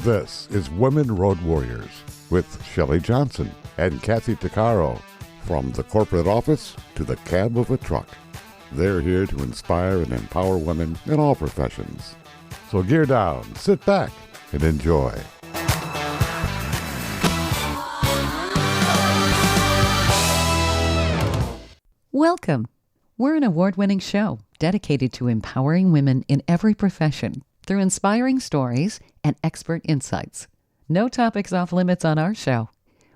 This is Women Road Warriors with Shelley Johnson and Kathy Tuccaro. From the corporate office to the cab of a truck, they're here to inspire and empower women in all professions. So gear down, sit back, and enjoy. Welcome. We're an award-winning show dedicated to empowering women in every profession through inspiring stories and expert insights. No topics off limits on our show.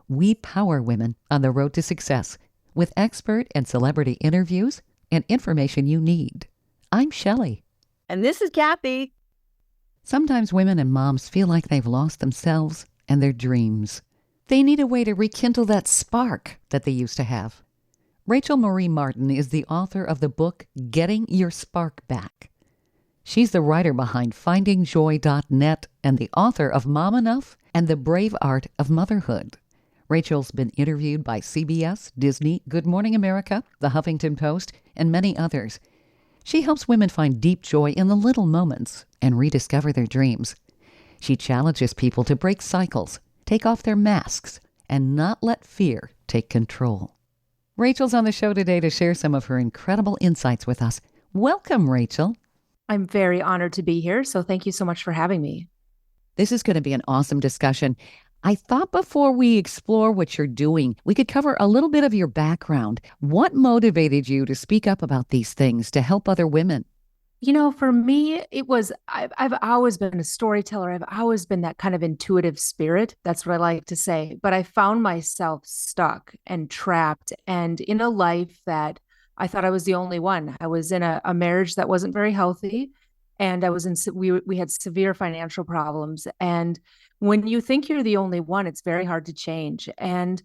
We power women on the road to success with expert and celebrity interviews and information you need. I'm Shelley. And this is Kathy. Sometimes women and moms feel like they've lost themselves and their dreams. They need a way to rekindle that spark that they used to have. Rachel Marie Martin is the author of the book, Getting Your Spark Back. She's the writer behind findingjoy.net and the author of Mom Enough and The Brave Art of Motherhood. Rachel's been interviewed by CBS, Disney, Good Morning America, the Huffington Post, and many others. She helps women find deep joy in the little moments and rediscover their dreams. She challenges people to break cycles, take off their masks, and not let fear take control. Rachel's on the show today to share some of her incredible insights with us. Welcome, Rachel. I'm very honored to be here, so thank you so much for having me. This is going to be an awesome discussion. I thought before we explore what you're doing, we could cover a little bit of your background. What motivated you to speak up about these things to help other women? You know, for me, it was, I've always been a storyteller. I've always been that kind of intuitive spirit. That's what I like to say. But I found myself stuck and trapped and in a life that I thought I was the only one. I was in a marriage that wasn't very healthy. And we had severe financial problems. And when you think you're the only one, it's very hard to change. And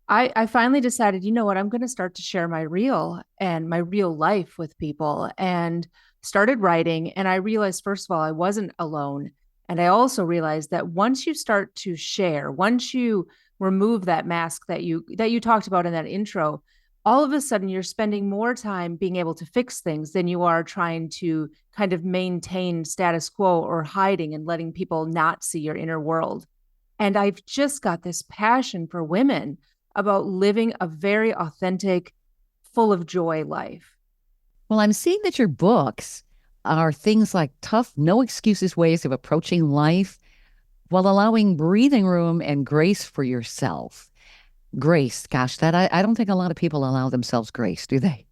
I finally decided, you know what, I'm going to start to share my real life with people, and started writing. And I realized, first of all, I wasn't alone. And I also realized that once you start to share, once you remove that mask that you talked about in that intro, all of a sudden you're spending more time being able to fix things than you are trying to kind of maintain status quo or hiding and letting people not see your inner world. And I've just got this passion for women about living a very authentic, full of joy life. Well, I'm seeing that your books are things like tough, no excuses ways of approaching life while allowing breathing room and grace for yourself. Grace, gosh, that I don't think a lot of people allow themselves grace, do they?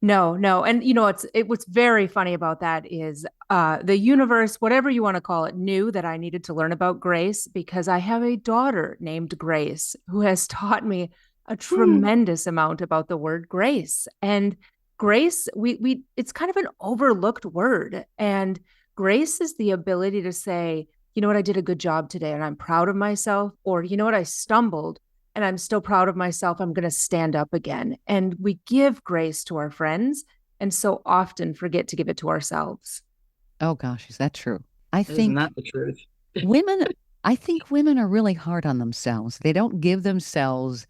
No. And you know, what's very funny about that is the universe, whatever you want to call it, knew that I needed to learn about grace because I have a daughter named Grace who has taught me a tremendous amount about the word grace. And grace, it's kind of an overlooked word. And grace is the ability to say, you know what, I did a good job today and I'm proud of myself. Or, you know what, I stumbled and I'm still proud of myself. I'm going to stand up again. And we give grace to our friends and so often forget to give it to ourselves. Oh gosh, is that true? Isn't that the truth? I think women are really hard on themselves. They don't give themselves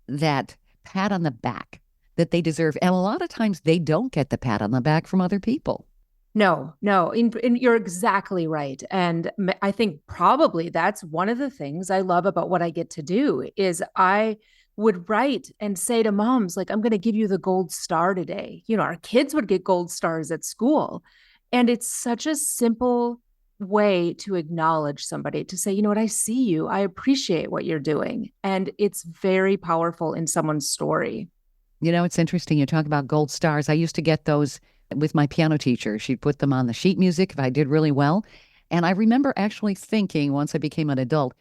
that pat on the back that they deserve. And a lot of times they don't get the pat on the back from other people. No, and you're exactly right. And I think probably that's one of the things I love about what I get to do is I would write and say to moms, like, I'm going to give you the gold star today. You know, our kids would get gold stars at school. And it's such a simple way to acknowledge somebody, to say, you know what, I see you. I appreciate what you're doing. And it's very powerful in someone's story. You know, it's interesting. You talk about gold stars. I used to get those with my piano teacher. She'd put them on the sheet music if I did really well. And I remember actually thinking once I became an adult,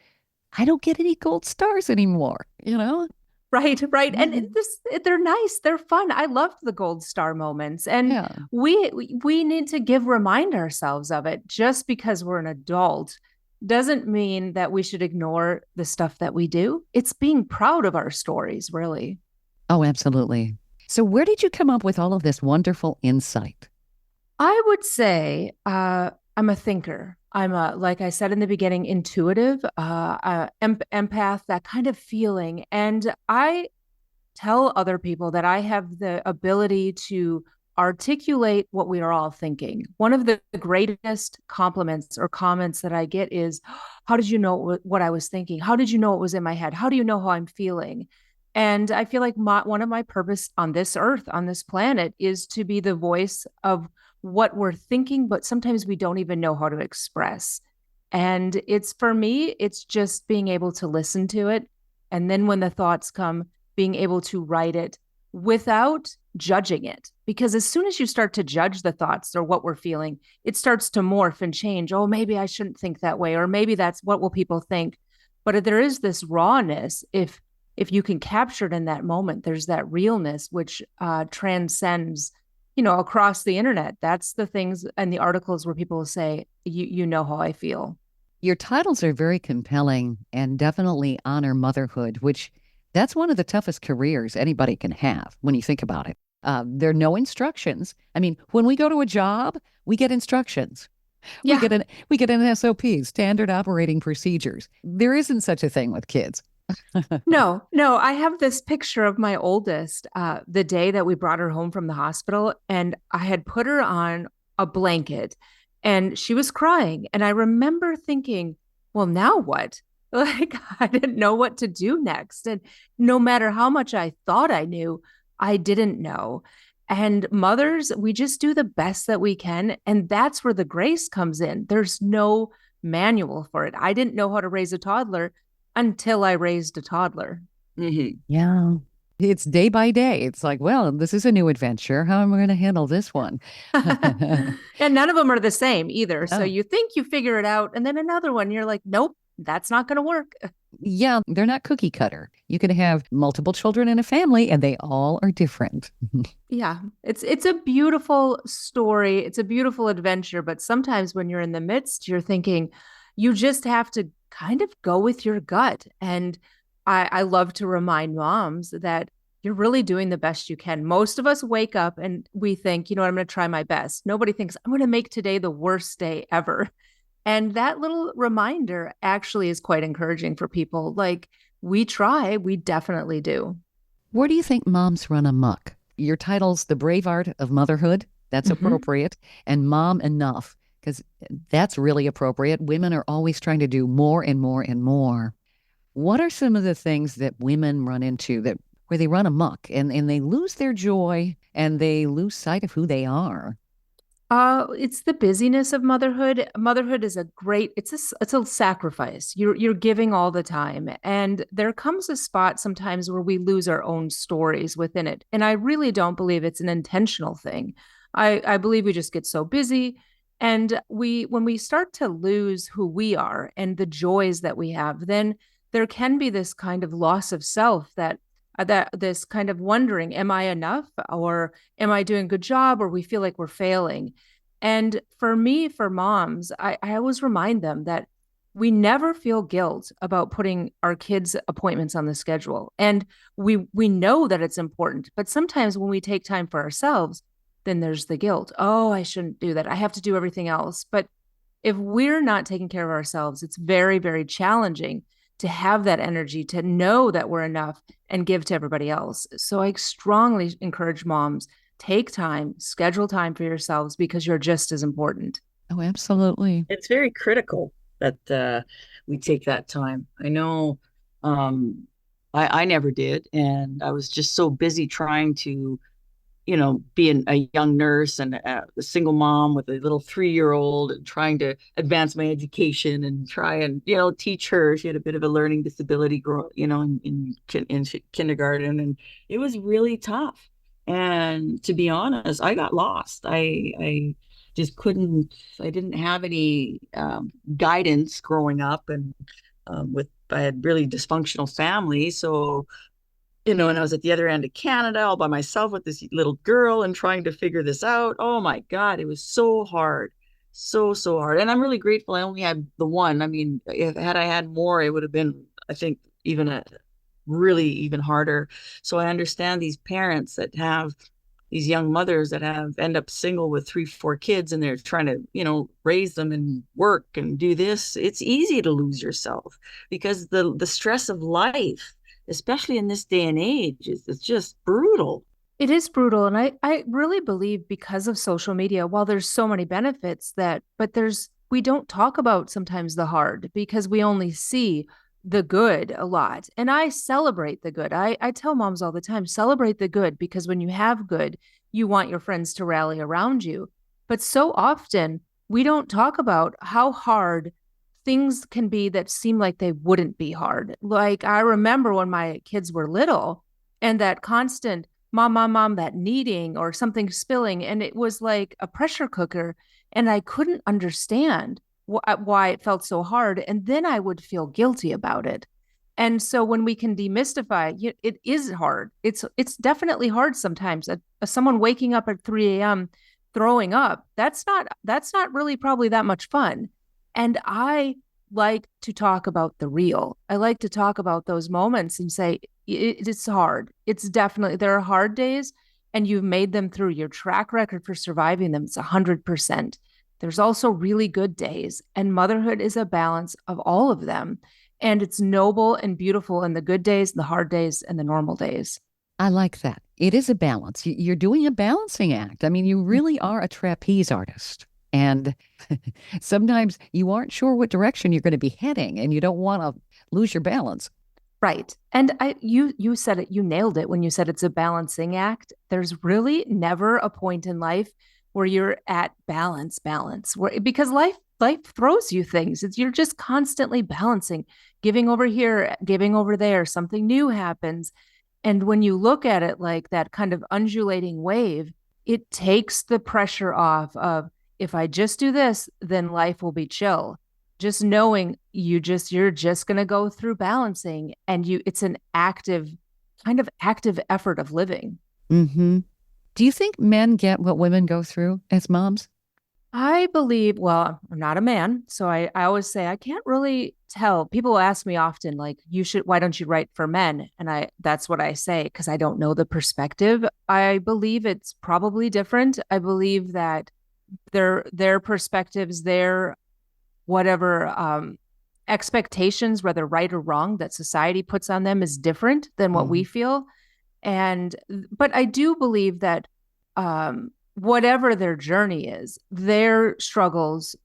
I don't get any gold stars anymore, you know? Right. And they're nice. They're fun. I loved the gold star moments. And Yeah. we need to remind ourselves of it. Just because we're an adult doesn't mean that we should ignore the stuff that we do. It's being proud of our stories, really. Oh, absolutely. So where did you come up with all of this wonderful insight? I would say I'm a thinker. I'm like I said in the beginning, intuitive, empath, that kind of feeling. And I tell other people that I have the ability to articulate what we are all thinking. One of the greatest compliments or comments that I get is, how did you know what I was thinking? How did you know it was in my head? How do you know how I'm feeling? And I feel like one of my purpose on this earth, on this planet, is to be the voice of what we're thinking, but sometimes we don't even know how to express. And it's, for me, it's just being able to listen to it. And then when the thoughts come, being able to write it without judging it. Because as soon as you start to judge the thoughts or what we're feeling, it starts to morph and change. Oh, maybe I shouldn't think that way, or maybe that's what will people think. But there is this rawness. If you can capture it in that moment, there's that realness which transcends, across the internet. That's the things and the articles where people will say, you know how I feel. Your titles are very compelling and definitely honor motherhood, which that's one of the toughest careers anybody can have when you think about it. There are no instructions. I mean, when we go to a job, we get instructions. Yeah. We get an SOP, standard operating procedures. There isn't such a thing with kids. No. I have this picture of my oldest, the day that we brought her home from the hospital, and I had put her on a blanket and she was crying. And I remember thinking, well, now what? Like, I didn't know what to do next. And no matter how much I thought I knew, I didn't know. And mothers, we just do the best that we can. And that's where the grace comes in. There's no manual for it. I didn't know how to raise a toddler until I raised a toddler. Mm-hmm. Yeah. It's day by day. It's like, well, this is a new adventure. How am I going to handle this one? And none of them are the same either. No. So you think you figure it out. And then another one, you're like, nope, that's not going to work. Yeah, they're not cookie cutter. You can have multiple children in a family and they all are different. Yeah, it's a beautiful story. It's a beautiful adventure. But sometimes when you're in the midst, you're thinking you just have to kind of go with your gut. And I love to remind moms that you're really doing the best you can. Most of us wake up and we think, I'm going to try my best. Nobody thinks I'm going to make today the worst day ever. And that little reminder actually is quite encouraging for people. Like, we try, we definitely do. Where do you think moms run amok? Your title's The Brave Art of Motherhood. That's appropriate. And Mom Enough, because that's really appropriate. Women are always trying to do more and more and more. What are some of the things that women run into where they run amok and they lose their joy and they lose sight of who they are? It's the busyness of motherhood. Motherhood is it's a sacrifice. You're giving all the time. And there comes a spot sometimes where we lose our own stories within it. And I really don't believe it's an intentional thing. I believe we just get so busy. And when we start to lose who we are and the joys that we have, then there can be this kind of loss of self that this kind of wondering, am I enough, or am I doing a good job, or we feel like we're failing. And for me, for moms, I always remind them that we never feel guilt about putting our kids' appointments on the schedule. And we know that it's important, but sometimes when we take time for ourselves, then there's the guilt. Oh, I shouldn't do that. I have to do everything else. But if we're not taking care of ourselves, it's very, very challenging to have that energy, to know that we're enough and give to everybody else. So I strongly encourage moms, take time, schedule time for yourselves, because you're just as important. Oh, absolutely. It's very critical that we take that time. I know I never did. And I was just so busy trying to, being a young nurse and a single mom with a little 3-year-old and trying to advance my education and try and, teach her. She had a bit of a learning disability, in kindergarten. And it was really tough. And to be honest, I got lost. I just I didn't have any guidance growing up, and I had really dysfunctional family. So, and I was at the other end of Canada all by myself with this little girl and trying to figure this out. Oh my God, it was so hard. So hard. And I'm really grateful I only had the one. I mean, had I had more, it would have been, I think, even harder. So I understand these parents that have these young mothers that end up single with 3-4 kids, and they're trying to, raise them and work and do this. It's easy to lose yourself because the stress of life, especially in this day and age, it's just brutal. It is brutal. And I really believe because of social media, while there's so many benefits we don't talk about sometimes the hard because we only see the good a lot. And I celebrate the good. I tell moms all the time, celebrate the good, because when you have good, you want your friends to rally around you. But so often we don't talk about how hard things can be that seem like they wouldn't be hard. Like I remember when my kids were little and that constant mom, that kneading or something spilling. And it was like a pressure cooker. And I couldn't understand why it felt so hard. And then I would feel guilty about it. And so when we can demystify, it is hard. It's definitely hard sometimes. Someone waking up at 3 a.m. throwing up, that's not really probably that much fun. And I like to talk about the real. I like to talk about those moments and say, it's hard. It's definitely, there are hard days and you've made them through. Your track record for surviving them, it's 100%. There's also really good days, and motherhood is a balance of all of them. And it's noble and beautiful in the good days, the hard days, and the normal days. I like that. It is a balance. You're doing a balancing act. I mean, you really are a trapeze artist. And sometimes you aren't sure what direction you're going to be heading, and you don't want to lose your balance. Right. And you said it, you nailed it when you said it's a balancing act. There's really never a point in life where you're at balance, because life throws you things. You're just constantly balancing, giving over here, giving over there, something new happens. And when you look at it like that kind of undulating wave, it takes the pressure off of, if I just do this, then life will be chill. Just knowing you're just going to go through balancing, and it's an active effort of living. Mm-hmm. Do you think men get what women go through as moms? I believe, well, I'm not a man, so I always say I can't really tell. People ask me often, like, why don't you write for men? And that's what I say, because I don't know the perspective. I believe it's probably different. I believe that their perspectives, their whatever expectations, whether right or wrong, that society puts on them is different than what we feel. But I do believe that whatever their journey is, their struggles,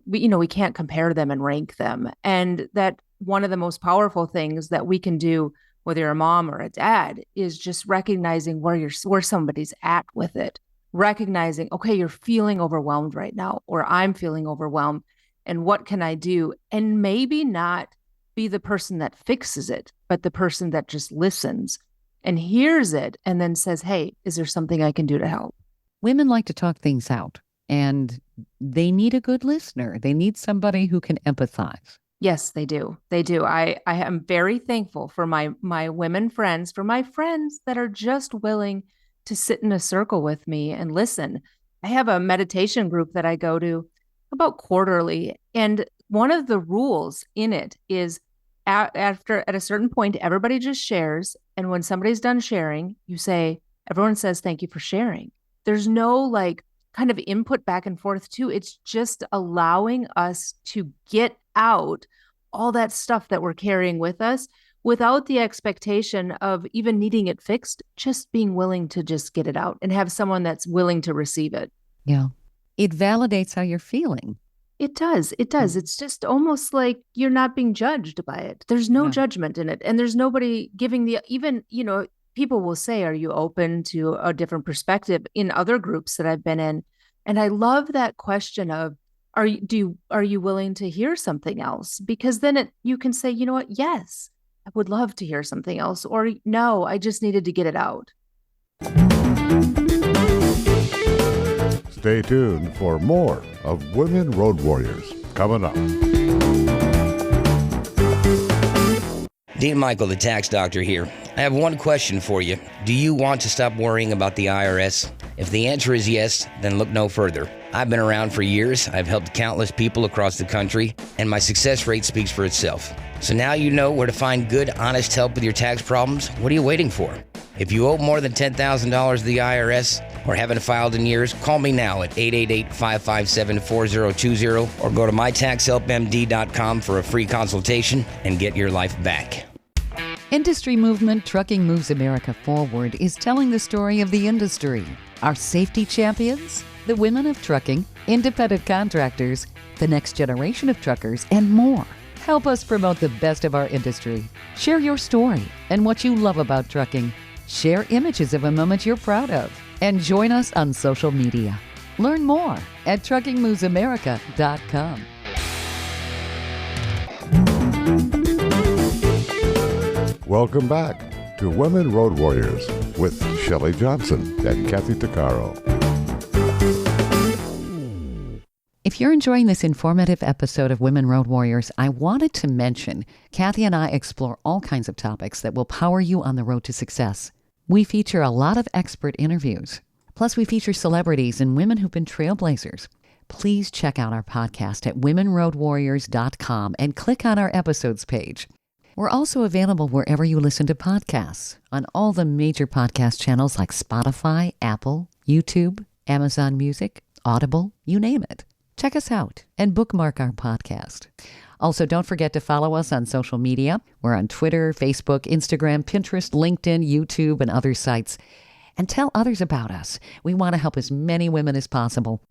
we can't compare them and rank them. And that one of the most powerful things that we can do, whether you're a mom or a dad, is just recognizing where somebody's at with it. Recognizing, okay, you're feeling overwhelmed right now, or I'm feeling overwhelmed. And what can I do? And maybe not be the person that fixes it, but the person that just listens and hears it and then says, hey, is there something I can do to help? Women like to talk things out, and they need a good listener. They need somebody who can empathize. Yes, they do. They do. I am very thankful for my women friends, for my friends that are just willing to sit in a circle with me and listen. I have a meditation group that I go to about quarterly. And one of the rules in it is at a certain point, everybody just shares. And when somebody's done sharing, everyone says, thank you for sharing. There's no like kind of input back and forth too. It's just allowing us to get out all that stuff that we're carrying with us without the expectation of even needing it fixed, just being willing to just get it out and have someone that's willing to receive it. Yeah. It validates how you're feeling. It does. It does. It's just almost like you're not being judged by it. There's no judgment in it. And there's nobody giving people will say, are you open to a different perspective in other groups that I've been in? And I love that question of, are you willing to hear something else? Because then you can say, you know what? Yes, I would love to hear something else. Or no, I just needed to get it out. Stay tuned for more of Women Road Warriors coming up. Dean Michael, the tax doctor here. I have one question for you. Do you want to stop worrying about the IRS? If the answer is yes, then look no further. I've been around for years. I've helped countless people across the country, and my success rate speaks for itself. So now you know where to find good, honest help with your tax problems. What are you waiting for? If you owe more than $10,000 to the IRS or haven't filed in years, call me now at 888-557-4020 or go to mytaxhelpmd.com for a free consultation and get your life back. Industry movement Trucking Moves America Forward is telling the story of the industry. Our safety champions, the women of trucking, independent contractors, the next generation of truckers, and more. Help us promote the best of our industry. Share your story and what you love about trucking. Share images of a moment you're proud of. And join us on social media. Learn more at truckingmovesamerica.com. Welcome back to Women Road Warriors with Shelley Johnson and Kathy Tuccaro. If you're enjoying this informative episode of Women Road Warriors, I wanted to mention Kathy and I explore all kinds of topics that will power you on the road to success. We feature a lot of expert interviews. Plus, we feature celebrities and women who've been trailblazers. Please check out our podcast at womenroadwarriors.com and click on our episodes page. We're also available wherever you listen to podcasts, on all the major podcast channels like Spotify, Apple, YouTube, Amazon Music, Audible, you name it. Check us out and bookmark our podcast. Also, don't forget to follow us on social media. We're on Twitter, Facebook, Instagram, Pinterest, LinkedIn, YouTube, and other sites. And tell others about us. We want to help as many women as possible.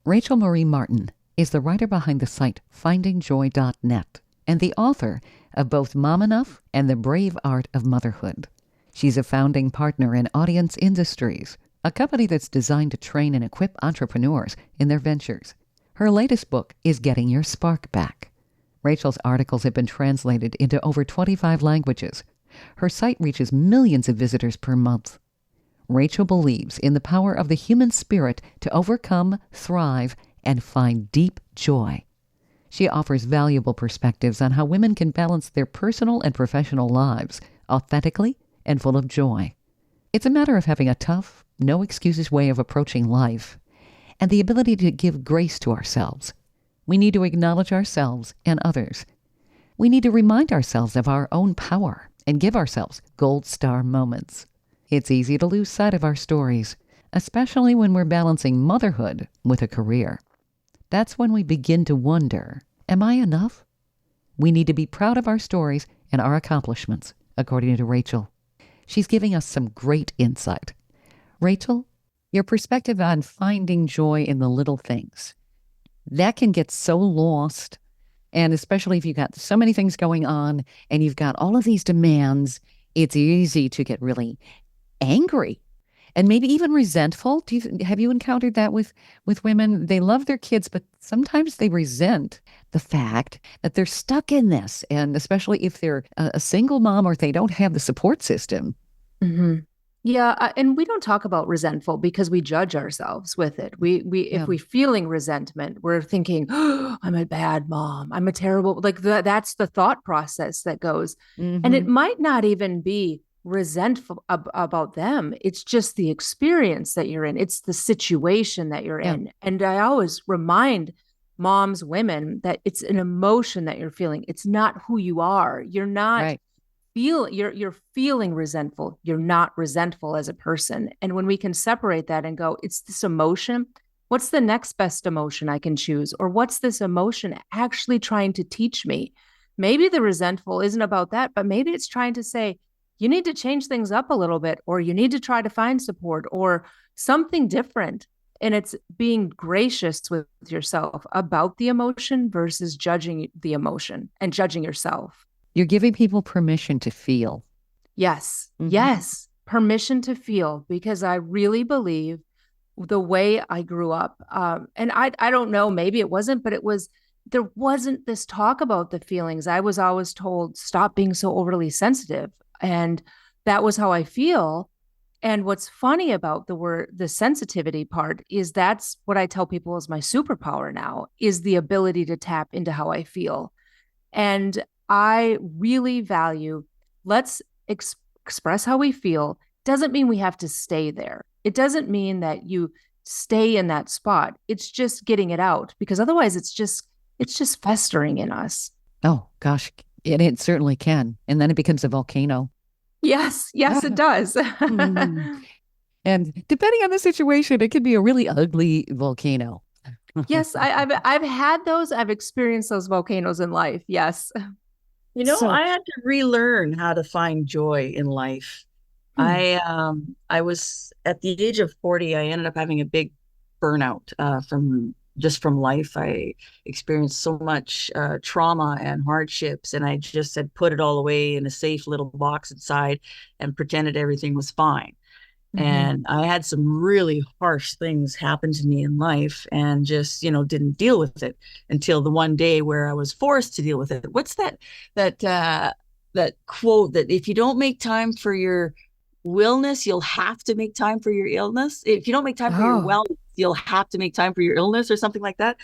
Rachel Marie Martin is the writer behind the site findingjoy.net and the author of both Mom Enough and The Brave Art of Motherhood. She's a founding partner in Audience Industries, a company that's designed to train and equip entrepreneurs in their ventures. Her latest book is Getting Your Spark Back. Rachel's articles have been translated into over 25 languages. Her site reaches millions of visitors per month. Rachel believes in the power of the human spirit to overcome, thrive, and find deep joy. She offers valuable perspectives on how women can balance their personal and professional lives authentically and full of joy. It's a matter of having a tough, no-excuses way of approaching life and the ability to give grace to ourselves. We need to acknowledge ourselves and others. We need to remind ourselves of our own power and give ourselves gold star moments. It's easy to lose sight of our stories, especially when we're balancing motherhood with a career. That's when we begin to wonder, am I enough? We need to be proud of our stories and our accomplishments, according to Rachel. She's giving us some great insight. Rachel, your perspective on finding joy in the little things. That can get so lost, and especially if you've got so many things going on and you've got all of these demands, it's easy to get really angry and maybe even resentful. Have you encountered that with women? They love their kids, but sometimes they resent the fact that they're stuck in this, and especially if they're a single mom or if they don't have the support system. Mm-hmm. Yeah, and we don't talk about resentful because we judge ourselves with it. If we're feeling resentment, we're thinking, oh, I'm a bad mom. I'm a terrible, that's the thought process that goes. Mm-hmm. And it might not even be resentful about them. It's just the experience that you're in. It's the situation that you're in. And I always remind moms, women, that it's an emotion that you're feeling. It's not who you are. You're not you're feeling resentful. You're not resentful as a person. And when we can separate that and go, it's this emotion. What's the next best emotion I can choose? Or what's this emotion actually trying to teach me? Maybe the resentful isn't about that, but maybe it's trying to say, you need to change things up a little bit, or you need to try to find support or something different. And it's being gracious with yourself about the emotion versus judging the emotion and judging yourself. You're giving people permission to feel. Yes. Mm-hmm. Yes. Permission to feel, because I really believe the way I grew up, and I don't know, maybe it wasn't, but there wasn't this talk about the feelings. I was always told, stop being so overly sensitive. And that was how I feel. And what's funny about the sensitivity part is that's what I tell people is my superpower now, is the ability to tap into how I feel. And I really value, let's express how we feel. Doesn't mean we have to stay there. It doesn't mean that you stay in that spot. It's just getting it out, because otherwise it's just festering in us. Oh gosh, it certainly can. And then it becomes a volcano. Yes, it does. Mm-hmm. And depending on the situation, it could be a really ugly volcano. Yes, I've had those. I've experienced those volcanoes in life. Yes. So, I had to relearn how to find joy in life. hmm, I was at the age of 40, I ended up having a big burnout from life. I experienced so much trauma and hardships, and I just had put it all away in a safe little box inside and pretended everything was fine. hmm, And I had some really harsh things happen to me in life and just, didn't deal with it until the one day where I was forced to deal with it. What's that quote that if you don't make time for your wellness, you'll have to make time for your illness. If you don't make time for your oh, wellness, you'll have to make time for your illness or something like that.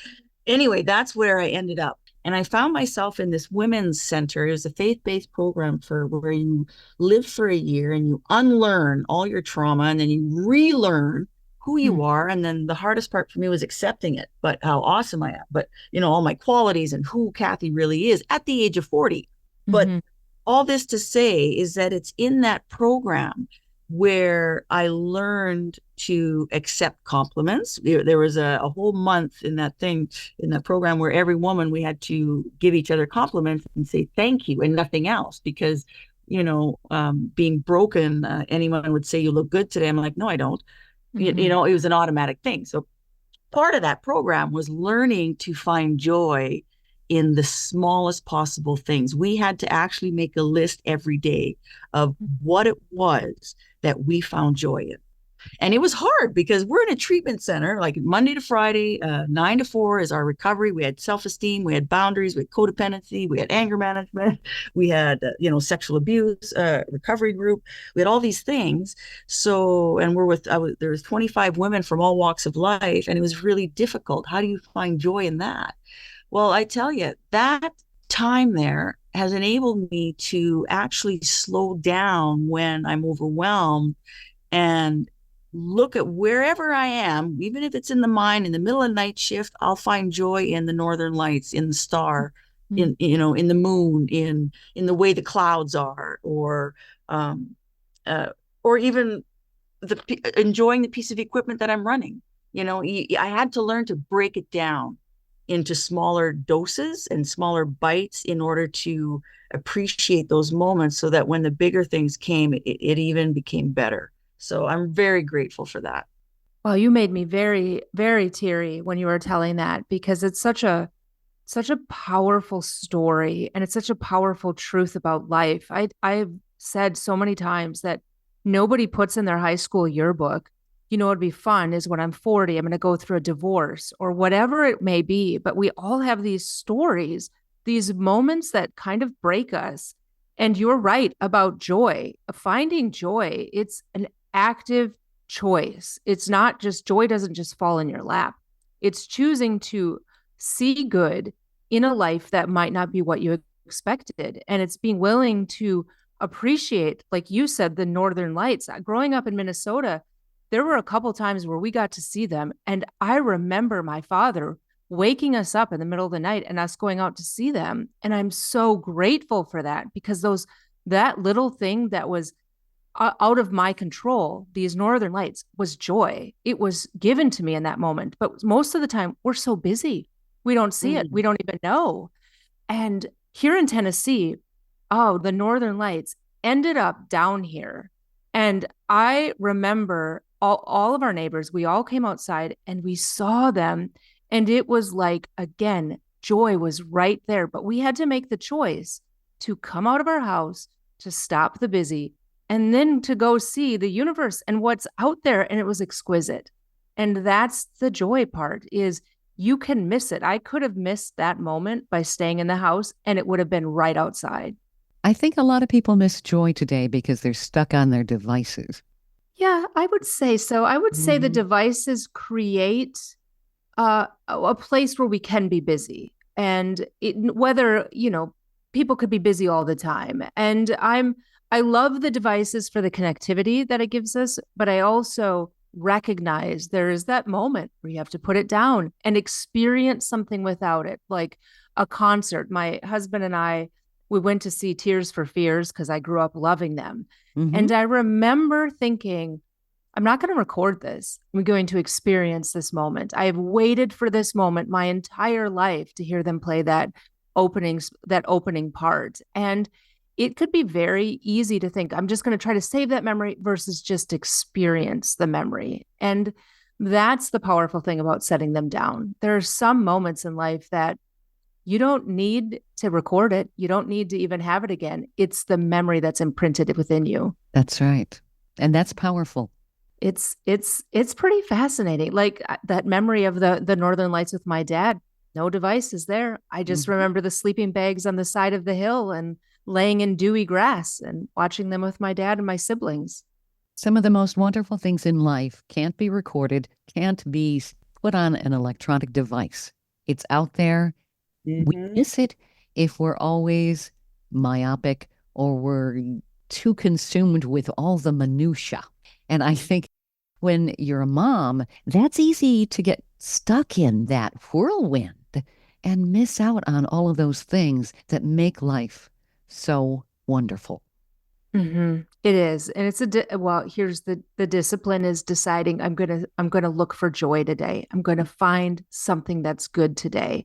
Anyway, that's where I ended up. And I found myself in this women's center. It was a faith-based program for where you live for a year and you unlearn all your trauma and then you relearn who hmm, you are. And then the hardest part for me was accepting it, but how awesome I am, but all my qualities and who Kathy really is at the age of 40. But hmm, all this to say is that it's in that program where I learned to accept compliments. There was a whole month in that program where every woman, we had to give each other compliments and say thank you and nothing else. Because, being broken, anyone would say, you look good today. I'm like, no, I don't. hmm, It was an automatic thing. So part of that program was learning to find joy in the smallest possible things. We had to actually make a list every day of what it was that we found joy in. And it was hard because we're in a treatment center, like Monday to Friday, 9 to 4 is our recovery. We had self-esteem, we had boundaries, we had codependency, we had anger management, we had, sexual abuse, recovery group. We had all these things. So, and there was 25 women from all walks of life, and it was really difficult. How do you find joy in that? Well, I tell you, that time there has enabled me to actually slow down when I'm overwhelmed and look at wherever I am, even if it's in the mind, in the middle of night shift, I'll find joy in the northern lights, in the star, hmm. in the moon, in the way the clouds are, um, uh, or even enjoying the piece of equipment that I'm running. I had to learn to break it down into smaller doses and smaller bites in order to appreciate those moments so that when the bigger things came, it even became better. So I'm very grateful for that. Well, you made me very, very teary when you were telling that because it's such a powerful story and it's such a powerful truth about life. I've said so many times that nobody puts in their high school yearbook, it'd be fun is when I'm 40, I'm going to go through a divorce or whatever it may be. But we all have these stories, these moments that kind of break us. And you're right about joy. Finding joy, it's an active choice. It's not just joy doesn't just fall in your lap. It's choosing to see good in a life that might not be what you expected. And it's being willing to appreciate, like you said, the northern lights. Growing up in Minnesota, there were a couple times where we got to see them. And I remember my father waking us up in the middle of the night and us going out to see them. And I'm so grateful for that because that little thing that was out of my control, these northern lights, was joy. It was given to me in that moment. But most of the time, we're so busy. We don't see it. Mm. We don't even know. And here in Tennessee, oh, the northern lights ended up down here. And I remember all of our neighbors, we all came outside and we saw them. And it was like, again, joy was right there. But we had to make the choice to come out of our house, to stop the busy, and then to go see the universe and what's out there. And it was exquisite. And that's the joy part is you can miss it. I could have missed that moment by staying in the house and it would have been right outside. I think a lot of people miss joy today because they're stuck on their devices. Yeah, I would say so. I would say the Mhm. devices create a place where we can be busy. And whether, people could be busy all the time. And I love the devices for the connectivity that it gives us, but I also recognize there is that moment where you have to put it down and experience something without it, like a concert. My husband and I, we went to see Tears for Fears because I grew up loving them. Mm-hmm. And I remember thinking, I'm not going to record this. I'm going to experience this moment. I have waited for this moment my entire life to hear them play that opening part. And it could be very easy to think, I'm just going to try to save that memory versus just experience the memory. And that's the powerful thing about setting them down. There are some moments in life that you don't need to record it. You don't need to even have it again. It's the memory that's imprinted within you. That's right. And that's powerful. It's pretty fascinating. Like that memory of the Northern Lights with my dad, no devices there. I just remember the sleeping bags on the side of the hill and laying in dewy grass and watching them with my dad and my siblings. Some of the most wonderful things in life can't be recorded, can't be put on an electronic device. It's out there. We miss it if we're always myopic or we're too consumed with all the minutia. And I think when you're a mom, that's easy to get stuck in that whirlwind and miss out on all of those things that make life so wonderful. It is. And it's here's the discipline is deciding I'm going to look for joy today. I'm going to find something that's good today.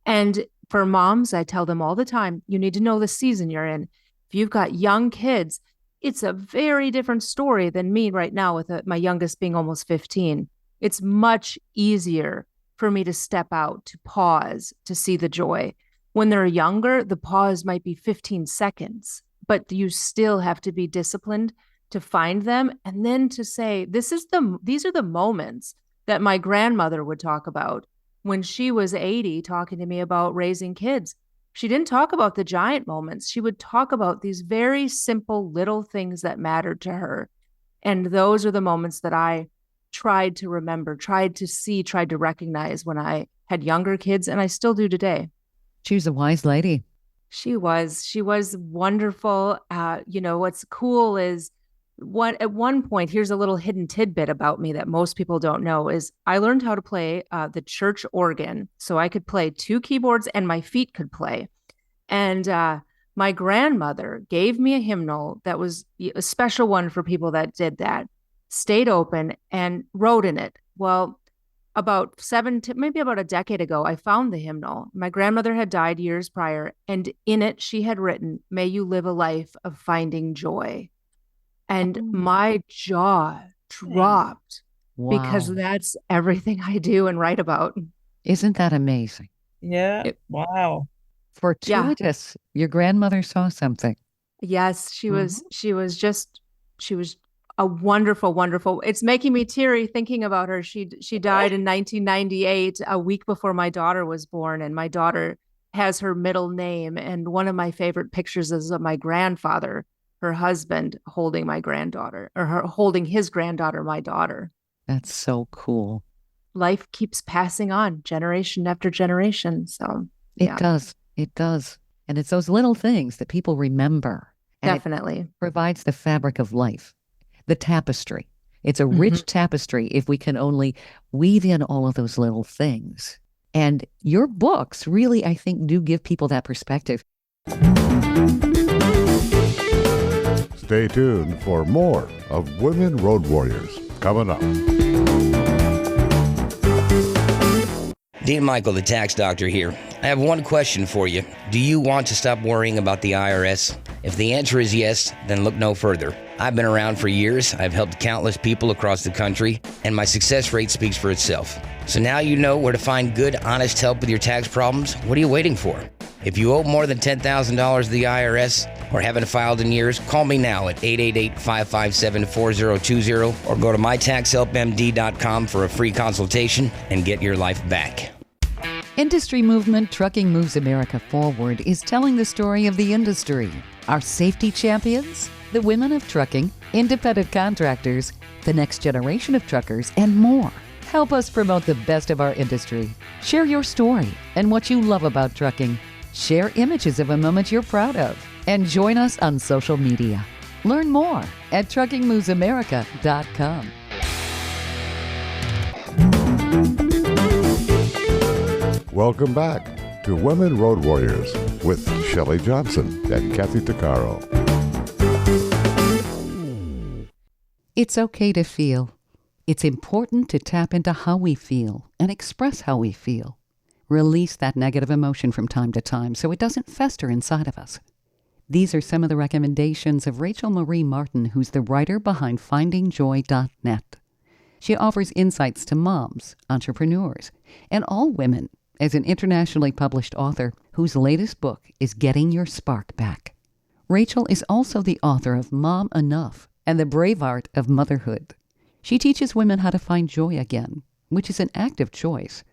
And for moms, I tell them all the time, you need to know the season you're in. If you've got young kids, it's a very different story than me right now with my youngest being almost 15. It's much easier for me to step out, to pause, to see the joy. When they're younger, the pause might be 15 seconds, but you still have to be disciplined to find them. And then to say, these are the moments that my grandmother would talk about when she was 80, talking to me about raising kids. She didn't talk about the giant moments. She would talk about these very simple little things that mattered to her. And those are the moments that I tried to remember, tried to see, tried to recognize when I had younger kids, and I still do today. She was a wise lady. She was wonderful. What's cool is at one point, here's a little hidden tidbit about me that most people don't know, is I learned how to play the church organ. So I could play 2 keyboards and my feet could play. And my grandmother gave me a hymnal that was a special one for people that did that, stayed open and wrote in it. Well, about maybe about a decade ago, I found the hymnal. My grandmother had died years prior, and in it, she had written, "May you live a life of finding joy." And my jaw dropped because that's everything I do and write about. Isn't that amazing? Yeah. Wow. Fortuitous. Yeah. Your grandmother saw something. Yes, she was a wonderful, wonderful. It's making me teary thinking about her. She died in 1998, a week before my daughter was born, and my daughter has her middle name. And one of my favorite pictures is of my grandfather, her husband, holding my granddaughter, or her holding his granddaughter, my daughter. That's so cool. Life keeps passing on generation after generation. So it does. It does. And it's those little things that people remember. Definitely. It provides the fabric of life, the tapestry. It's a rich tapestry if we can only weave in all of those little things. And your books really, I think, do give people that perspective. Stay tuned for more of Women Road Warriors coming up. Dean Michael, the tax doctor here. I have one question for you. Do you want to stop worrying about the IRS? If the answer is yes, then look no further. I've been around for years. I've helped countless people across the country, and my success rate speaks for itself. So now you know where to find good, honest help with your tax problems. What are you waiting for? If you owe more than $10,000 to the IRS or haven't filed in years, call me now at 888-557-4020 or go to mytaxhelpmd.com for a free consultation and get your life back. Industry movement Trucking Moves America Forward is telling the story of the industry. Our safety champions, the women of trucking, independent contractors, the next generation of truckers, and more. Help us promote the best of our industry. Share your story and what you love about trucking. Share images of a moment you're proud of. And join us on social media. Learn more at truckingmovesamerica.com. Welcome back to Women Road Warriors with Shelley Johnson and Kathy Tuccaro. It's okay to feel. It's important to tap into how we feel and express how we feel. Release that negative emotion from time to time so it doesn't fester inside of us. These are some of the recommendations of Rachel Marie Martin, who's the writer behind FindingJoy.net. She offers insights to moms, entrepreneurs, and all women as an internationally published author whose latest book is Getting Your Spark Back. Rachel is also the author of Mom Enough and the Brave Art of Motherhood. She teaches women how to find joy again, which is an active choice.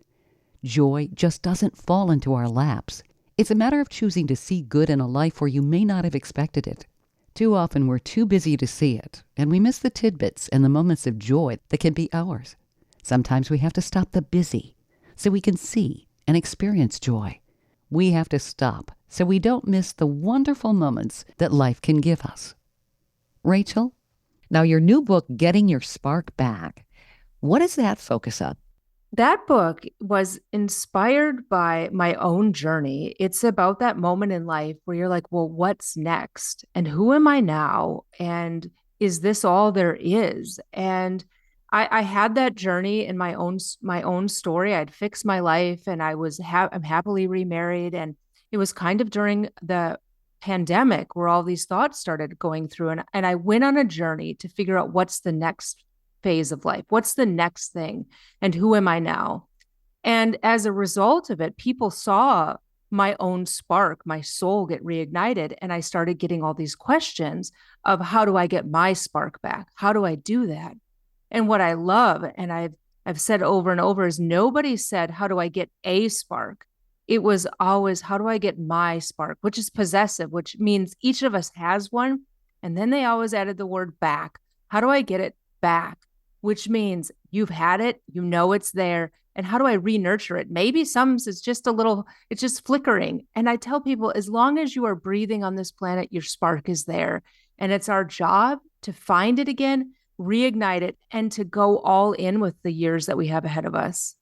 Joy just doesn't fall into our laps. It's a matter of choosing to see good in a life where you may not have expected it. Too often we're too busy to see it, and we miss the tidbits and the moments of joy that can be ours. Sometimes we have to stop the busy so we can see and experience joy. We have to stop so we don't miss the wonderful moments that life can give us. Rachel, now your new book, Getting Your Spark Back, what does that focus on? That book was inspired by my own journey. It's about that moment in life where you're like, well, what's next? And who am I now? And is this all there is? And I had that journey in my own story. I'd fixed my life and I'm happily remarried. And it was kind of during the pandemic where all these thoughts started going through. And I went on a journey to figure out what's the next phase of life. What's the next thing? And who am I now? And as a result of it, people saw my own spark, my soul get reignited. And I started getting all these questions of how do I get my spark back? How do I do that? And what I love, and I've said over and over, is nobody said, how do I get a spark? It was always, how do I get my spark, which is possessive, which means each of us has one. And then they always added the word back. How do I get it back? Which means you've had it, you know it's there. And how do I re-nurture it? Maybe some it's just it's just flickering. And I tell people, as long as you are breathing on this planet, your spark is there. And it's our job to find it again, reignite it, and to go all in with the years that we have ahead of us.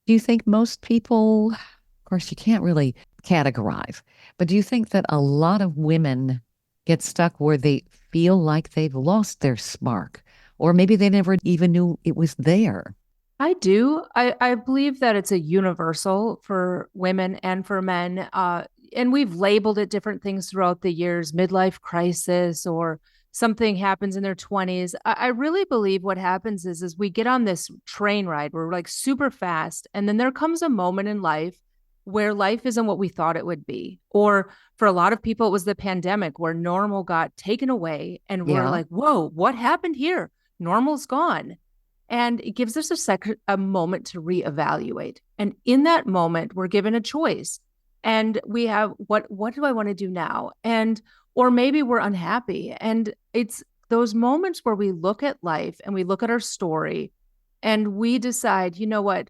Do you think most people, of course, you can't really categorize, but do you think that a lot of women get stuck where they feel like they've lost their spark? Or maybe they never even knew it was there? I do. I believe that it's a universal for women and for men. And we've labeled it different things throughout the years, midlife crisis, or something happens in their 20s. I really believe what happens is we get on this train ride. We're like super fast. And then there comes a moment in life where life isn't what we thought it would be. Or for a lot of people, it was the pandemic where normal got taken away. And we're like, whoa, what happened here? Normal's gone. And it gives us a moment to reevaluate. And in that moment, we're given a choice. And we have, what do I want to do now? Or maybe we're unhappy. And it's those moments where we look at life and we look at our story and we decide, you know what?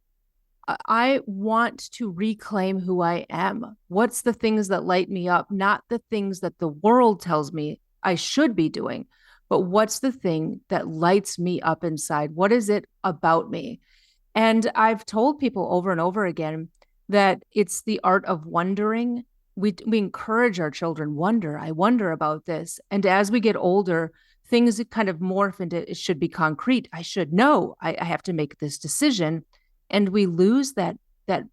I want to reclaim who I am. What's the things that light me up? Not the things that the world tells me I should be doing. But what's the thing that lights me up inside? What is it about me? And I've told people over and over again that it's the art of wondering. We encourage our children, wonder. I wonder about this. And as we get older, things kind of morph into, it should be concrete. I should know. I have to make this decision. And we lose that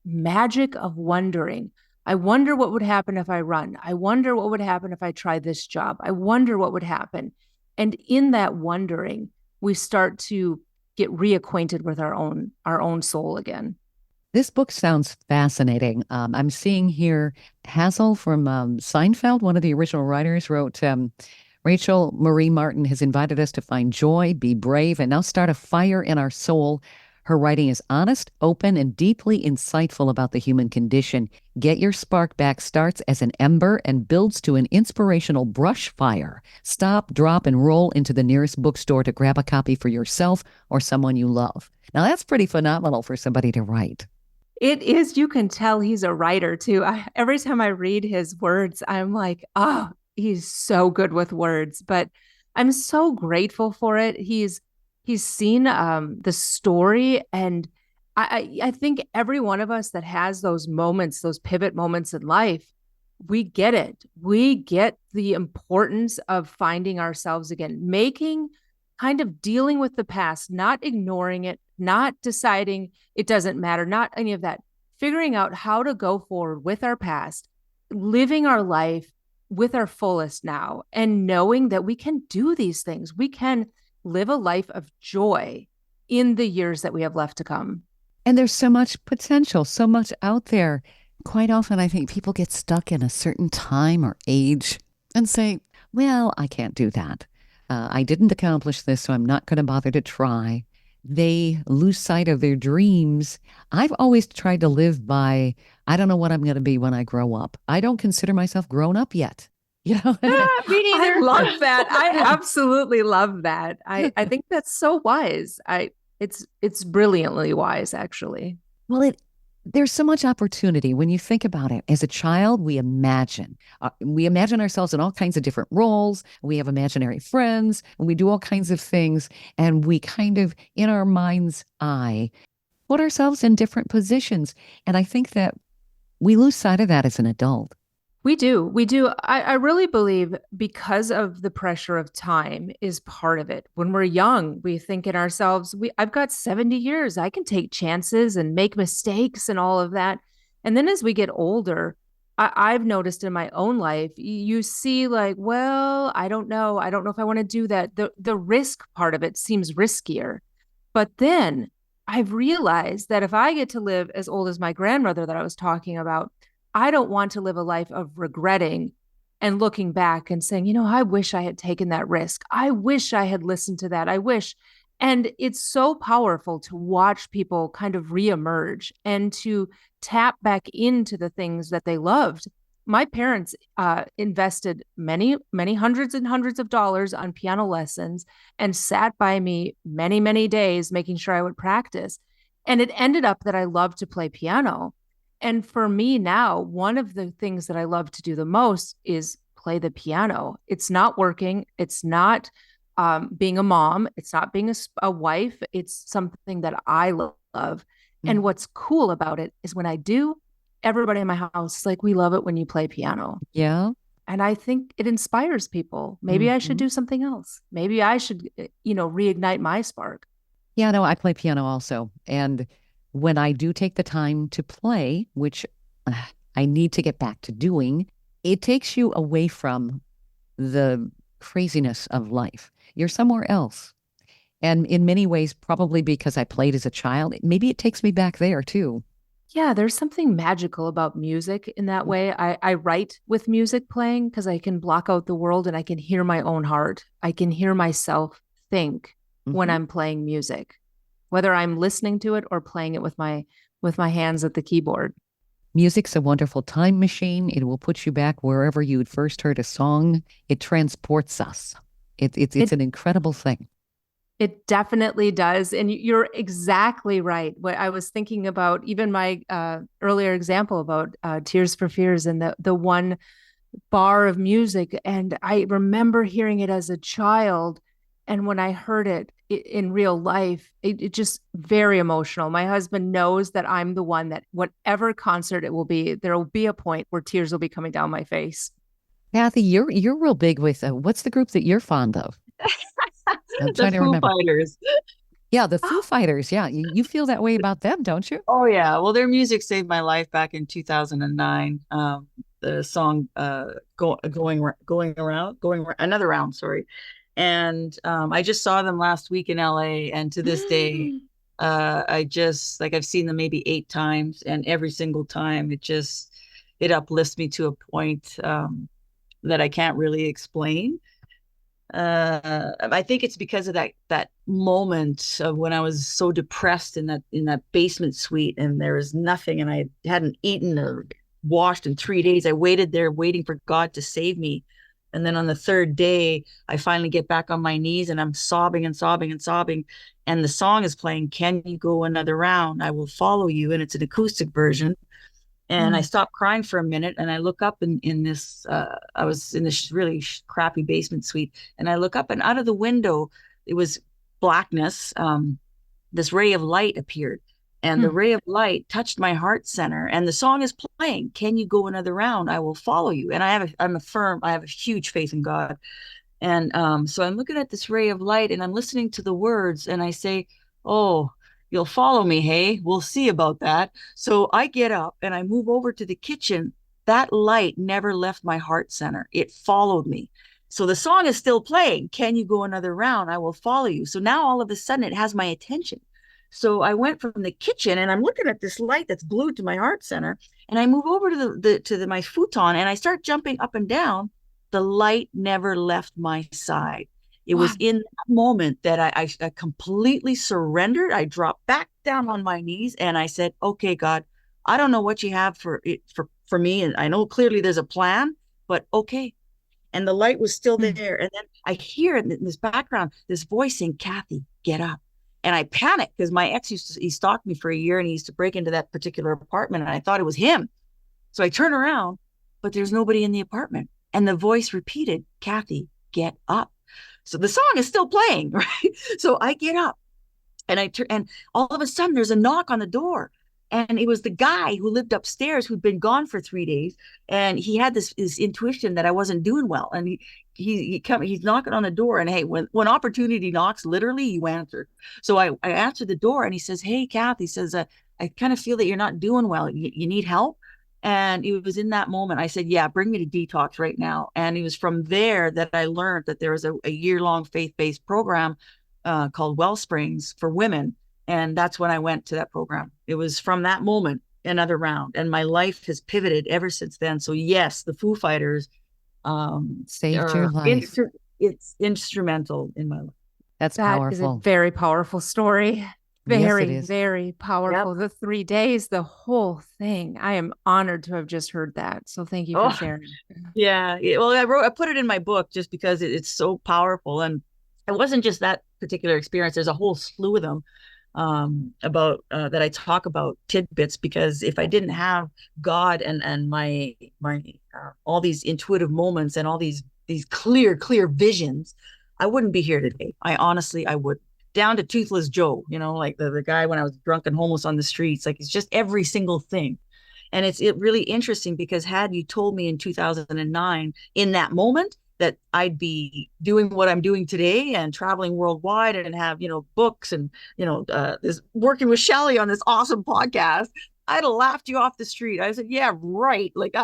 magic of wondering. I wonder what would happen if I run. I wonder what would happen if I try this job. I wonder what would happen. And in that wondering, we start to get reacquainted with our own soul again. This book sounds fascinating. I'm seeing here Hazel from Seinfeld, one of the original writers, wrote, Rachel Marie Martin has invited us to find joy, be brave, and now start a fire in our soul. Her writing is honest, open, and deeply insightful about the human condition. Get Your Spark Back starts as an ember and builds to an inspirational brush fire. Stop, drop, and roll into the nearest bookstore to grab a copy for yourself or someone you love. Now, that's pretty phenomenal for somebody to write. It is. You can tell he's a writer, too. Every time I read his words, I'm like, oh, he's so good with words. But I'm so grateful for it. He's seen the story, and I think every one of us that has those moments, those pivot moments in life, we get it. We get the importance of finding ourselves again, dealing with the past, not ignoring it, not deciding it doesn't matter, not any of that. figuring out how to go forward with our past, living our life with our fullest now, and knowing that we can do these things. We can live a life of joy in the years that we have left to come. And there's so much potential, so much out there. Quite often, I think people get stuck in a certain time or age and say, well, I can't do that. I didn't accomplish this, so I'm not going to bother to try. They lose sight of their dreams. I've always tried to live by, I don't know what I'm going to be when I grow up. I don't consider myself grown up yet. You know? Me neither. I love that. I absolutely love that. I think that's so wise. It's brilliantly wise, actually. Well, there's so much opportunity when you think about it. As a child, we imagine ourselves in all kinds of different roles. We have imaginary friends, and we do all kinds of things. And we kind of, in our mind's eye, put ourselves in different positions. And I think that we lose sight of that as an adult. We do. I really believe because of the pressure of time is part of it. When we're young, we think in ourselves, I've got 70 years. I can take chances and make mistakes and all of that. And then as we get older, I've noticed in my own life, you see like, well, I don't know. I don't know if I want to do that. The risk part of it seems riskier. But then I've realized that if I get to live as old as my grandmother that I was talking about, I don't want to live a life of regretting and looking back and saying, I wish I had taken that risk. I wish I had listened to that. I wish. And it's so powerful to watch people kind of reemerge and to tap back into the things that they loved. My parents invested many, many hundreds and hundreds of dollars on piano lessons and sat by me many, many days, making sure I would practice. And it ended up that I loved to play piano. And for me now, one of the things that I love to do the most is play the piano. It's not working. It's not being a mom. It's not being a wife. It's something that I love. Mm-hmm. And what's cool about it is when I do, everybody in my house is like, we love it when you play piano. Yeah. And I think it inspires people. Maybe I should do something else. Maybe I should, reignite my spark. Yeah, no, I play piano also. And when I do take the time to play, which I need to get back to doing, it takes you away from the craziness of life. You're somewhere else. And in many ways, probably because I played as a child, maybe it takes me back there too. Yeah, there's something magical about music in that way. I write with music playing because I can block out the world and I can hear my own heart. I can hear myself think when I'm playing music, whether I'm listening to it or playing it with my hands at the keyboard. Music's a wonderful time machine. It will put you back wherever you'd first heard a song. It transports us. It's an incredible thing. It definitely does. And you're exactly right. What I was thinking about, even my earlier example about Tears for Fears and the one bar of music. And I remember hearing it as a child. And when I heard it in real life, it just very emotional. My husband knows that I'm the one that whatever concert it will be, there will be a point where tears will be coming down my face. Kathy, you're real big with what's the group that you're fond of? I'm trying to remember. Foo Fighters. Yeah, the Foo Fighters. Yeah, you feel that way about them, don't you? Oh yeah. Well, their music saved my life back in 2009. The song going around another round. Sorry. And I just saw them last week in LA, and to this day, I've seen them maybe 8 times, and every single time it uplifts me to a point that I can't really explain. I think it's because of that moment of when I was so depressed in that basement suite, and there was nothing, and I hadn't eaten or washed in 3 days. I waited there waiting for God to save me. And then on the 3rd day, I finally get back on my knees and I'm sobbing and sobbing and sobbing. And the song is playing, Can You Go Another Round? I Will Follow You. And it's an acoustic version. And I stopped crying for a minute and I look up in this, I was in this really crappy basement suite. And I look up, and out of the window, it was blackness. This ray of light appeared. And the ray of light touched my heart center, and the song is playing, Can You Go Another Round? I Will Follow You. And I have a huge faith in God. And so I'm looking at this ray of light and I'm listening to the words, and I say, oh, You'll follow me, hey? We'll see about that. So I get up and I move over to the kitchen. That light never left my heart center. It followed me. So the song is still playing. Can you go another round? I will follow you. So now all of a sudden it has my attention. So I went from the kitchen and I'm looking at this light that's glued to my heart center. And I move over to my futon and I start jumping up and down. The light never left my side. It was in that moment that I completely surrendered. I dropped back down on my knees and I said, okay, God, I don't know what you have for me. And I know clearly there's a plan, but okay. And the light was still there. And then I hear in this background, this voice saying, Kathy, get up. And I panicked because my ex he stalked me for a year and he used to break into that particular apartment. And I thought it was him. So I turn around, but there's nobody in the apartment. And the voice repeated, Kathy, get up. So the song is still playing, right? So I get up and and all of a sudden there's a knock on the door. And it was the guy who lived upstairs who'd been gone for 3 days. And he had this intuition that I wasn't doing well. And he's knocking on the door. And hey, when opportunity knocks, literally you answer. So I answered the door and he says, hey, Kath, he says, I kind of feel that you're not doing well. You need help? And it was in that moment I said, yeah, bring me to detox right now. And it was from there that I learned that there was a year-long faith-based program called Wellsprings for women. And that's when I went to that program. It was from that moment, another round. And my life has pivoted ever since then. So yes, the Foo Fighters saved your life. It's instrumental in my life. That's that powerful. Is a very powerful story. Very, very powerful. Yep. The 3 days, the whole thing. I am honored to have just heard that. So thank you for sharing. Yeah. Well, I put it in my book just because it's so powerful. And it wasn't just that particular experience. There's a whole slew of them about that I talk about tidbits, because if I didn't have God and my all these intuitive moments and all these clear visions, I wouldn't be here today. I would. Down to Toothless Joe, like the guy when I was drunk and homeless on the streets. Like, it's just every single thing. And it's really interesting because had you told me in 2009 in that moment that I'd be doing what I'm doing today and traveling worldwide and have, books and, this working with Shelley on this awesome podcast, I'd have laughed you off the street. I said, yeah, right. Like,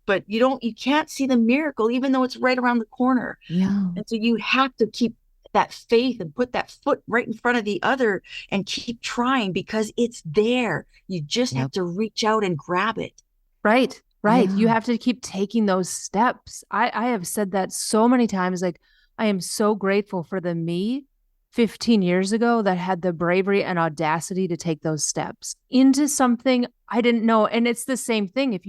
but you can't see the miracle, even though it's right around the corner. Yeah. And so you have to keep that faith and put that foot right in front of the other and keep trying, because it's there. You just have to reach out and grab it. Right. Yeah. You have to keep taking those steps. I have said that so many times. Like, I am so grateful for the me 15 years ago that had the bravery and audacity to take those steps into something I didn't know. And it's the same thing.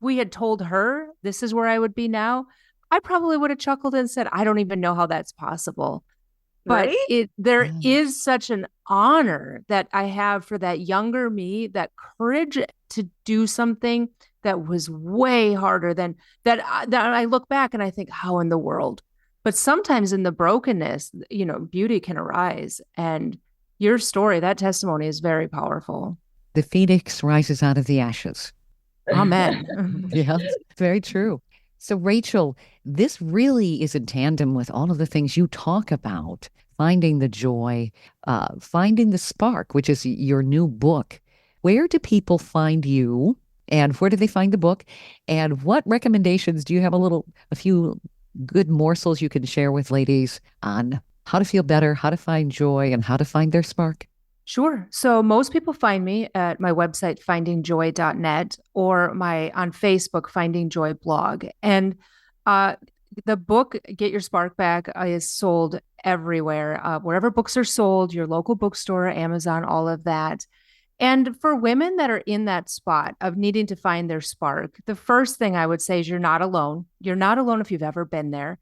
We had told her this is where I would be now, I probably would have chuckled and said, I don't even know how that's possible. But right? There is such an honor that I have for that younger me, that courage to do something that was way harder than that I look back and I think, how in the world? But sometimes in the brokenness, beauty can arise. And your story, that testimony is very powerful. The phoenix rises out of the ashes. Amen. Yeah, it's very true. So Rachel, this really is in tandem with all of the things you talk about, finding the joy, finding the spark, which is your new book. Where do people find you, and where do they find the book? And what recommendations do you have? A few good morsels you can share with ladies on how to feel better, how to find joy, and how to find their spark? Sure. So most people find me at my website, findingjoy.net, or on Facebook, Finding Joy blog. And the book, Get Your Spark Back, is sold everywhere, wherever books are sold, your local bookstore, Amazon, all of that. And for women that are in that spot of needing to find their spark, the first thing I would say is you're not alone. You're not alone if you've ever been there.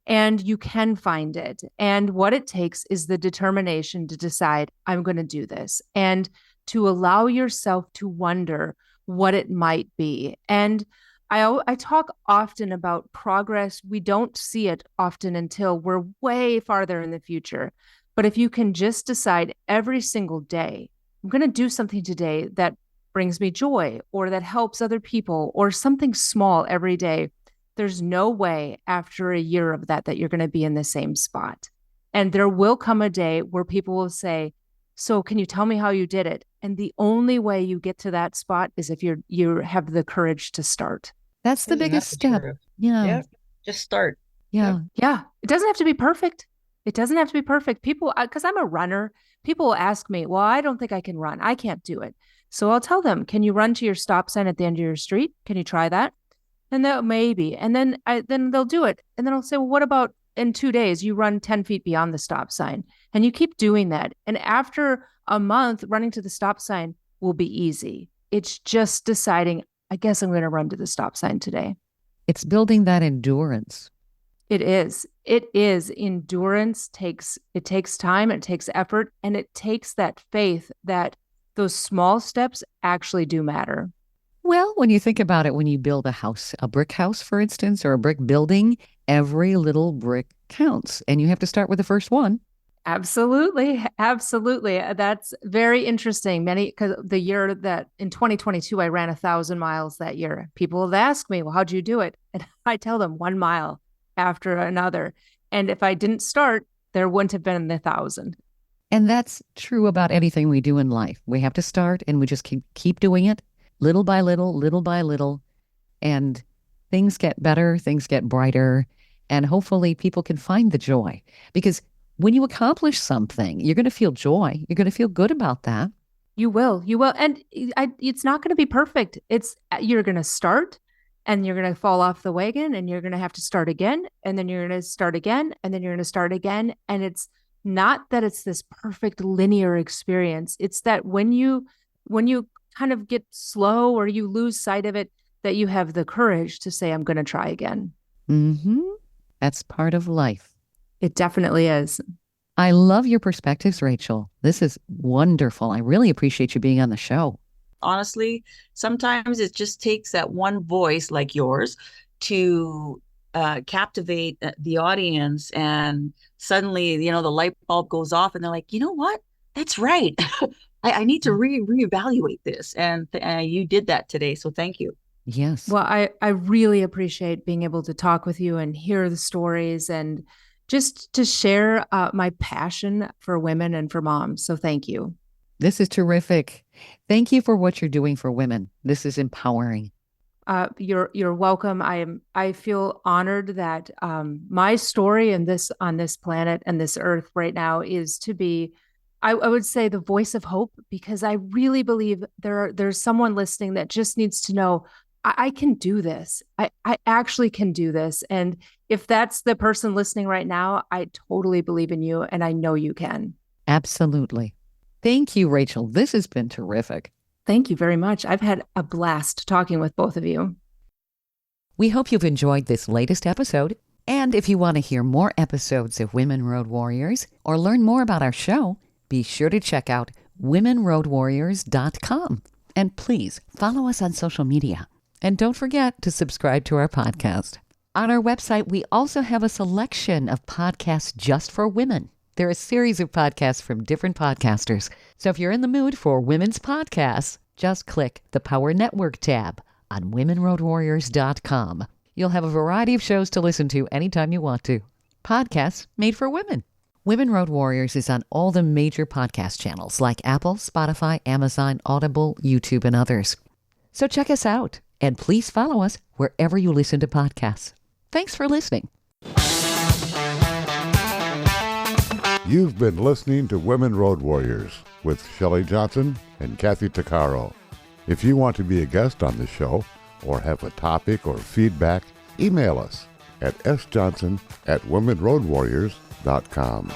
And you can find it. And what it takes is the determination to decide, I'm going to do this, and to allow yourself to wonder what it might be. And I talk often about progress. We don't see it often until we're way farther in the future. But if you can just decide every single day, I'm going to do something today that brings me joy, or that helps other people, or something small every day, there's no way after a year of that you're going to be in the same spot. And there will come a day where people will say, So can you tell me how you did it? And the only way you get to that spot is if you have the courage to start. That's the biggest step. Yeah. Yep. Just start. Yeah. Yeah. It doesn't have to be perfect. It doesn't have to be perfect. People, because I'm a runner, people will ask me, well, I don't think I can run. I can't do it. So I'll tell them, can you run to your stop sign at the end of your street? Can you try that? And they'll maybe. And then they'll do it. And then I'll say, well, what about in 2 days, you run 10 feet beyond the stop sign? And you keep doing that. And after a month, running to the stop sign will be easy. It's just deciding, I guess I'm going to run to the stop sign today. It's building that endurance. It is. It is. Endurance takes time, it takes effort, and it takes that faith that those small steps actually do matter. Well, when you think about it, when you build a house, a brick house, for instance, or a brick building, every little brick counts, and you have to start with the first one. Absolutely. Absolutely. That's very interesting. Because the year that in 2022, I ran 1,000 miles that year. People have asked me, well, how'd you do it? And I tell them 1 mile after another. And if I didn't start, there wouldn't have been 1,000. And that's true about anything we do in life. We have to start, and we just keep doing it little by little, and things get better, things get brighter, and hopefully people can find the joy. Because when you accomplish something, you're going to feel joy. You're going to feel good about that. You will. And it's not going to be perfect. You're going to start, and you're going to fall off the wagon, and you're going to have to start again, and then you're going to start again, and then you're going to start again. And it's not that it's this perfect linear experience. It's that when you kind of get slow or you lose sight of it, that you have the courage to say, I'm going to try again. Mm-hmm. That's part of life. It definitely is. I love your perspectives, Rachel. This is wonderful. I really appreciate you being on the show. Honestly, sometimes it just takes that one voice like yours to captivate the audience, and suddenly, the light bulb goes off, and they're like, you know what? That's right. I need to reevaluate this. And you did that today. So thank you. Yes. Well, I really appreciate being able to talk with you and hear the stories and just to share my passion for women and for moms. So thank you. This is terrific. Thank you for what you're doing for women. This is empowering. You're welcome. I feel honored that my story on this planet and this earth right now is to be, I would say, the voice of hope, because I really believe there's someone listening that just needs to know, I can do this. I actually can do this. And if that's the person listening right now, I totally believe in you, and I know you can. Absolutely. Thank you, Rachel. This has been terrific. Thank you very much. I've had a blast talking with both of you. We hope you've enjoyed this latest episode. And if you want to hear more episodes of Women Road Warriors or learn more about our show, be sure to check out womenroadwarriors.com. And please follow us on social media. And don't forget to subscribe to our podcast. On our website, we also have a selection of podcasts just for women. There are a series of podcasts from different podcasters. So if you're in the mood for women's podcasts, just click the Power Network tab on womenroadwarriors.com. You'll have a variety of shows to listen to anytime you want to. Podcasts made for women. Women Road Warriors is on all the major podcast channels like Apple, Spotify, Amazon, Audible, YouTube, and others. So check us out, and please follow us wherever you listen to podcasts. Thanks for listening. You've been listening to Women Road Warriors with Shelley Johnson and Kathy Tuccaro. If you want to be a guest on the show or have a topic or feedback, email us at sjohnson@womenroadwarriors.com.